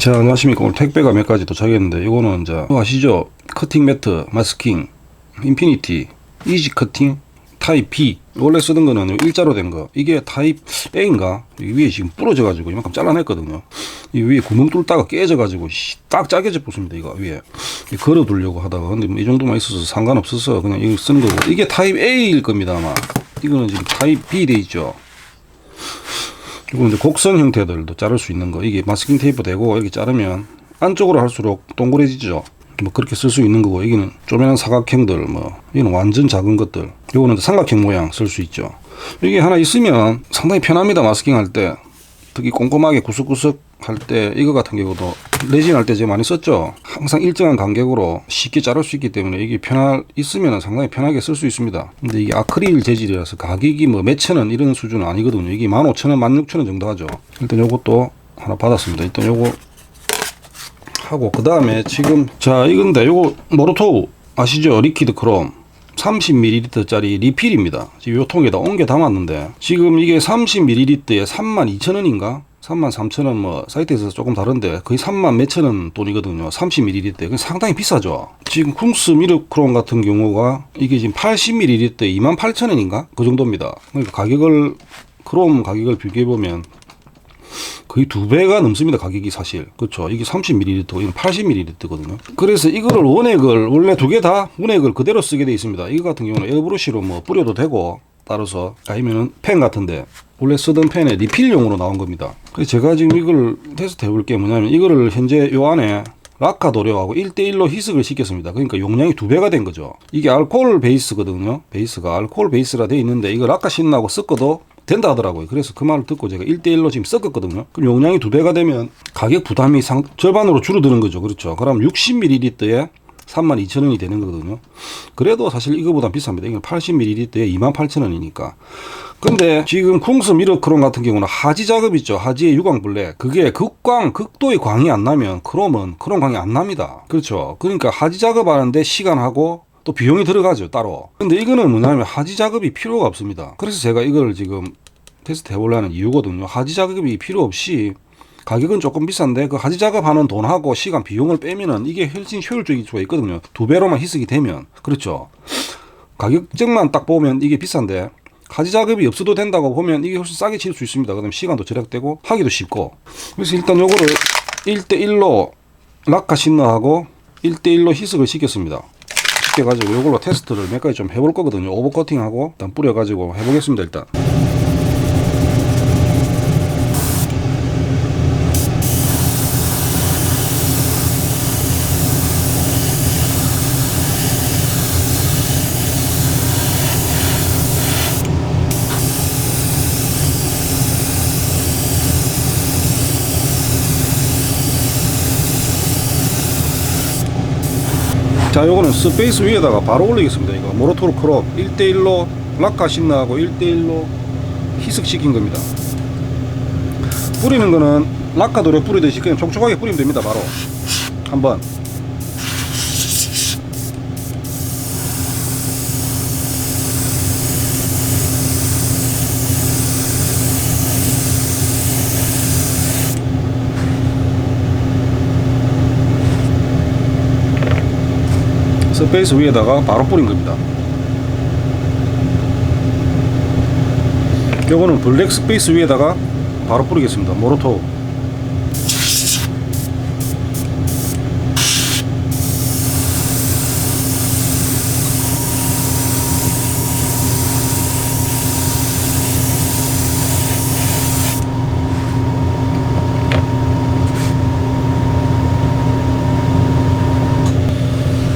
자, 안녕하십니까. 오늘 택배가 몇 가지 도착했는데, 이거는 이제 아시죠? 커팅 매트, 마스킹, 인피니티, 이지 커팅, 타입 B. 원래 쓰던 거는 일자로 된 거. 이게 타입 A인가? 이 위에 지금 부러져가지고 이만큼 잘라냈거든요. 이 위에 구멍 뚫다가 깨져가지고 딱 짜게져 붙습니다. 이거 위에 걸어 두려고 하다가. 근데 이 정도만 있어서 상관없어서 그냥 이거 쓰는 거고. 이게 타입 A일 겁니다 아마. 이거는 지금 타입 B 돼 있죠. 그리고 이제 곡선 형태들도 자를 수 있는 거. 이게 마스킹 테이프 되고 이렇게 자르면 안쪽으로 할수록 동그래지죠. 뭐 그렇게 쓸 수 있는 거고, 여기는 조그만한 사각형들, 뭐 이거는 완전 작은 것들, 요거는 삼각형 모양 쓸 수 있죠. 이게 하나 있으면 상당히 편합니다. 마스킹 할 때 특히 꼼꼼하게 구석구석 할 때. 이거 같은 경우도 레진 할 때 제가 많이 썼죠. 항상 일정한 간격으로 쉽게 자를 수 있기 때문에 이게 있으면 상당히 편하게 쓸 수 있습니다. 근데 이게 아크릴 재질이라서 가격이 뭐 몇천원 이런 수준은 아니거든요. 이게 15,000원, 16,000원 정도 하죠. 일단 요것도 하나 받았습니다. 일단 요거 하고, 그 다음에 지금 자 이건데, 요거 모로토우 아시죠? 리퀴드 크롬 30ml 짜리 리필입니다. 지금 요 통에다 옮겨 담았는데, 지금 이게 30ml에 32,000원인가 33,000원, 뭐 사이트에서 조금 다른데 거의 3만 몇천 원 돈이거든요. 30ml. 상당히 비싸죠. 지금 쿵스 미르크롬 같은 경우가 이게 지금 80ml에 28,000원인가 그 정도입니다. 그러니까 가격을, 크롬 가격을 비교해보면 거의 2배가 넘습니다. 가격이 사실. 그렇죠. 이게 30ml, 이건 80ml거든요. 그래서 이거를 원액을, 원래 두 개 다 원액을 그대로 쓰게 돼 있습니다. 이거 같은 경우는 에어브러쉬로 뭐 뿌려도 되고, 따라서 아니면은 펜 같은데 원래 쓰던 펜에 리필용으로 나온 겁니다. 그래서 제가 지금 이걸 테스트 해볼 게 뭐냐면, 이거를 현재 요 안에 라카 도료하고 1대1로 희석을 시켰습니다. 그러니까 용량이 2배가 된 거죠. 이게 알코올 베이스거든요. 베이스가 알코올 베이스라 돼 있는데, 이거 라카 신나고 섞어도 된다 하더라고요. 그래서 그 말을 듣고 제가 1대1로 지금 섞었거든요. 그럼 용량이 2배가 되면 가격 부담이 절반으로 줄어드는 거죠. 그렇죠. 그럼 60ml에 32,000원이 되는 거거든요. 그래도 사실 이거보다 비쌉니다. 이건 80ml에 28,000원이니까. 근데 지금 쿵스 미러크롬 같은 경우는 하지 작업 있죠. 하지의 유광블랙. 그게 극도의 광이 안 나면 크롬은 크롬 광이 안 납니다. 그렇죠. 그러니까 하지 작업하는데 시간하고 또 비용이 들어가죠, 따로. 근데 이거는 뭐냐면 하지 작업이 필요가 없습니다. 그래서 제가 이걸 지금 테스트 해보려는 이유거든요. 하지 작업이 필요 없이, 가격은 조금 비싼데 그 하지 작업하는 돈하고 시간 비용을 빼면은 이게 훨씬 효율적일 수가 있거든요. 2배로만 희석이 되면. 그렇죠. 가격적만 딱 보면 이게 비싼데, 하지 작업이 없어도 된다고 보면 이게 훨씬 싸게 칠 수 있습니다. 그다음 시간도 절약되고 하기도 쉽고. 그래서 일단 요거를 1대1로 라카 신나하고 1대1로 희석을 시켰습니다. 시켜가지고 요걸로 테스트를 몇 가지 좀 해볼 거거든요. 오버코팅하고 일단 뿌려가지고 해보겠습니다. 일단 자, 요거는 스페이스 위에다가 바로 올리겠습니다. 이거 모로토르 크롭 1대1로 라카 신나하고 1대1로 희석시킨 겁니다. 뿌리는 거는 라카 도료 뿌리듯이 그냥 촉촉하게 뿌리면 됩니다. 바로 한번. 스페이스 위에다가 바로 뿌린 겁니다. 요거는 블랙 스페이스 위에다가 바로 뿌리겠습니다. 모로토.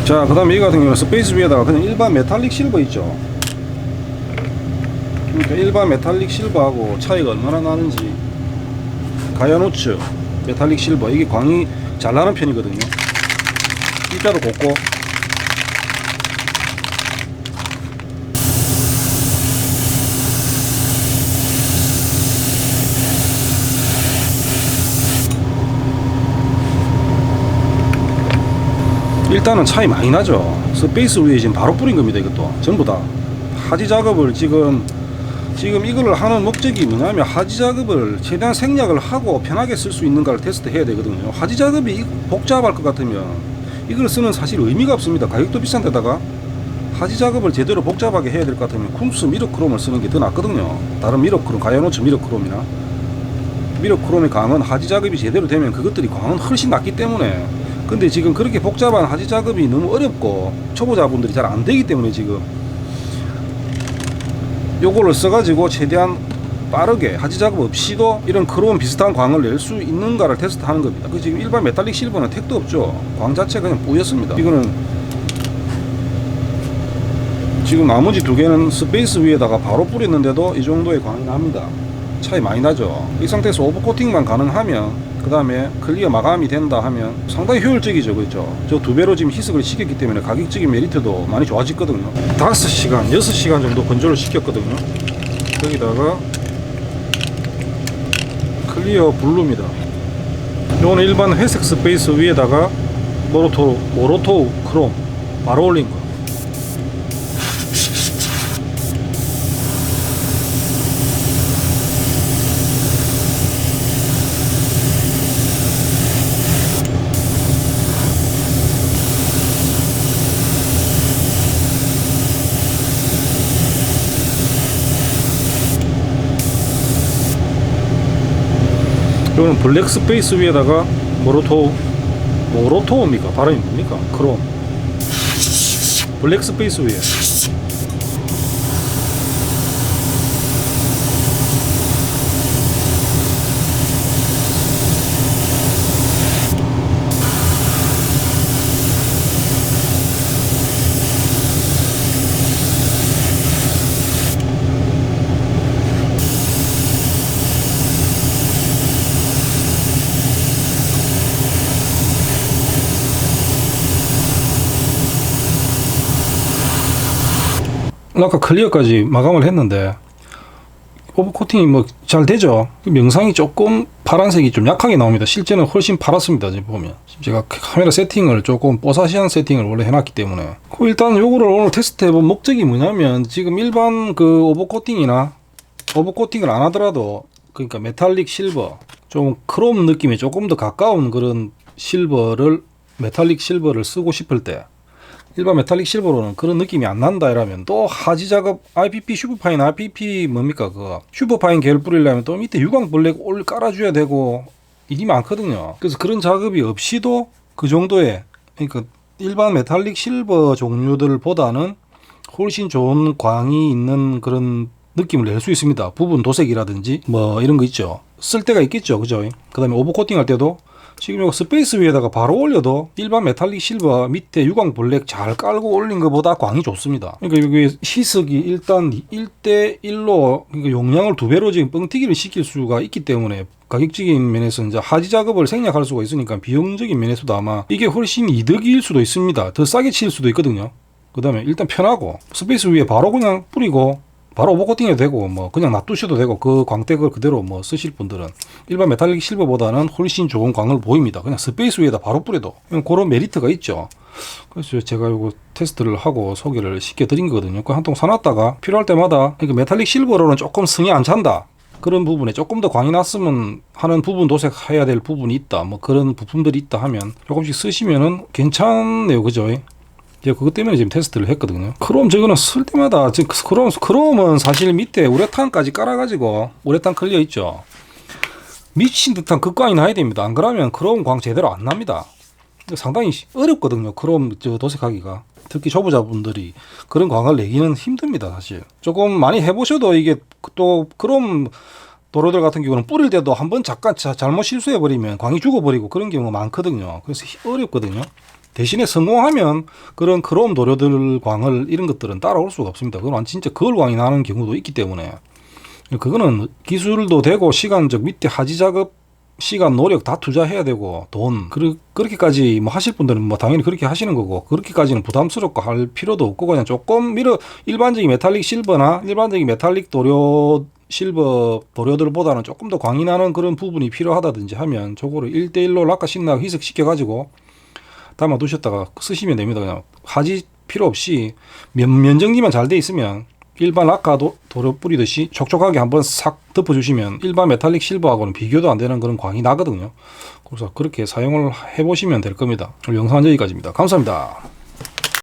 자, 그 다음에 이 같은 경우는 스페이스 위에다가 그냥 일반 메탈릭 실버 있죠. 그러니까 일반 메탈릭 실버하고 차이가 얼마나 나는지. 가야노츠 메탈릭 실버, 이게 광이 잘 나는 편이거든요. 일자도 곱고. 일단은 차이 많이 나죠. 스페이스 위에 지금 바로 뿌린 겁니다. 이것도 전부 다 하지 작업을 지금 지금 이거를 하는 목적이 뭐냐면 하지 작업을 최대한 생략을 하고 편하게 쓸 수 있는가를 테스트 해야 되거든요. 하지 작업이 복잡할 것 같으면 이걸 쓰는 사실 의미가 없습니다. 가격도 비싼 데다가 하지 작업을 제대로 복잡하게 해야 될 것 같으면 쿵스 미러크롬을 쓰는 게 더 낫거든요. 다른 미러크롬, 가야노츠 미러크롬이나 미러크롬의 광은 하지 작업이 제대로 되면 그것들이 광은 훨씬 낫기 때문에, 근데 지금 그렇게 복잡한 하지 작업이 너무 어렵고 초보자분들이 잘 안 되기 때문에 지금 요거를 써가지고 최대한 빠르게 하지 작업 없이도 이런 크롬 비슷한 광을 낼 수 있는가를 테스트하는 겁니다. 그 지금 일반 메탈릭 실버는 택도 없죠. 광 자체가 그냥 뿌였습니다. 이거는 지금 나머지 두 개는 스페이스 위에다가 바로 뿌렸는데도 이 정도의 광이 납니다. 차이 많이 나죠. 이 상태에서 오버코팅만 가능하면, 그 다음에 클리어 마감이 된다 하면 상당히 효율적이죠. 그렇죠? 저 두 배로 지금 희석을 시켰기 때문에 가격적인 메리트도 많이 좋아졌거든요. 5시간, 6시간 정도 건조를 시켰거든요. 거기다가 클리어 블루입니다. 이거는 일반 회색 스페이스 위에다가 모로토 크롬 바로 올린 거. 이거는 블랙 스페이스 위에다가 모로토입니까? 발음이 뭡니까? 크롬 블랙 스페이스 위에 아까 클리어까지 마감을 했는데 오버코팅이 뭐 잘 되죠. 영상이 조금 파란색이 좀 약하게 나옵니다. 실제는 훨씬 파랗습니다. 지금 보면 제가 카메라 세팅을 조금 뽀사시한 세팅을 원래 해놨기 때문에 일단 요거를 오늘 테스트 해본 목적이 뭐냐면, 지금 일반 그 오버코팅을 안 하더라도, 그러니까 메탈릭 실버, 좀 크롬 느낌에 조금 더 가까운 그런 메탈릭 실버를 쓰고 싶을 때, 일반 메탈릭 실버로는 그런 느낌이 안 난다 이러면 또 하지 작업 IPP 슈퍼파인 IPP 뭡니까 그거 슈퍼파인 계열 뿌리려면 또 밑에 유광 블랙 깔아줘야 되고 일이 많거든요. 그래서 그런 작업이 없이도 그 정도의, 그러니까 일반 메탈릭 실버 종류들보다는 훨씬 좋은 광이 있는 그런 느낌을 낼 수 있습니다. 부분 도색이라든지 뭐 이런 거 있죠. 쓸 때가 있겠죠. 그죠? 그 다음에 오버코팅 할 때도 지금 이거 스페이스 위에다가 바로 올려도 일반 메탈릭 실버 밑에 유광 블랙 잘 깔고 올린 것보다 광이 좋습니다. 그러니까 여기 희석이 일단 1대1로 그러니까 용량을 2배로 지금 뻥튀기를 시킬 수가 있기 때문에 가격적인 면에서 이제 하지 작업을 생략할 수가 있으니까 비용적인 면에서도 아마 이게 훨씬 이득일 수도 있습니다. 더 싸게 칠 수도 있거든요. 그 다음에 일단 편하고 스페이스 위에 바로 그냥 뿌리고 바로 오버코팅 해도 되고 뭐 그냥 놔두셔도 되고, 그 광택을 그대로 뭐 쓰실 분들은 일반 메탈릭 실버보다는 훨씬 좋은 광을 보입니다. 그냥 스페이스 위에다 바로 뿌려도 그런 메리트가 있죠. 그래서 제가 이거 테스트를 하고 소개를 시켜드린 거거든요. 그 한 통 사놨다가 필요할 때마다, 그러니까 메탈릭 실버로는 조금 성이 안 찬다, 그런 부분에 조금 더 광이 났으면 하는 부분 도색해야 될 부분이 있다, 뭐 그런 부품들이 있다 하면 조금씩 쓰시면은 괜찮네요. 그죠? 제가 그것 때문에 지금 테스트를 했거든요. 크롬 저거는 쓸 때마다 지금 크롬은 사실 밑에 우레탄까지 깔아가지고, 우레탄 클리어 있죠. 미친 듯한 극광이 나야 됩니다. 안 그러면 크롬 광 제대로 안 납니다. 상당히 어렵거든요. 크롬 도색하기가. 특히 초보자분들이 그런 광을 내기는 힘듭니다. 사실 조금 많이 해보셔도 이게 또 크롬 도로들 같은 경우는 뿌릴 때도 한번 잠깐 잘못 실수해버리면 광이 죽어버리고 그런 경우가 많거든요. 그래서 어렵거든요. 대신에 성공하면 그런 크롬 도료들 광을 이런 것들은 따라올 수가 없습니다. 그건 진짜 거울 광이 나는 경우도 있기 때문에 그거는 기술도 되고 시간적 밑에 하지 작업 시간 노력 다 투자해야 되고 돈 그렇게까지 뭐 하실 분들은 뭐 당연히 그렇게 하시는 거고, 그렇게까지는 부담스럽고 할 필요도 없고 그냥 조금 일반적인 메탈릭 실버나 일반적인 메탈릭 도료 실버 도료들보다는 조금 더 광이 나는 그런 부분이 필요하다든지 하면 저거를 1대1로 락카 신나 희석시켜 가지고 담아 두셨다가 쓰시면 됩니다. 그냥 하지 필요 없이 면정지만 잘 돼 있으면 일반 라카 도료 뿌리듯이 촉촉하게 한번 싹 덮어주시면 일반 메탈릭 실버하고는 비교도 안 되는 그런 광이 나거든요. 그래서 그렇게 사용을 해보시면 될 겁니다. 오늘 영상은 여기까지입니다. 감사합니다.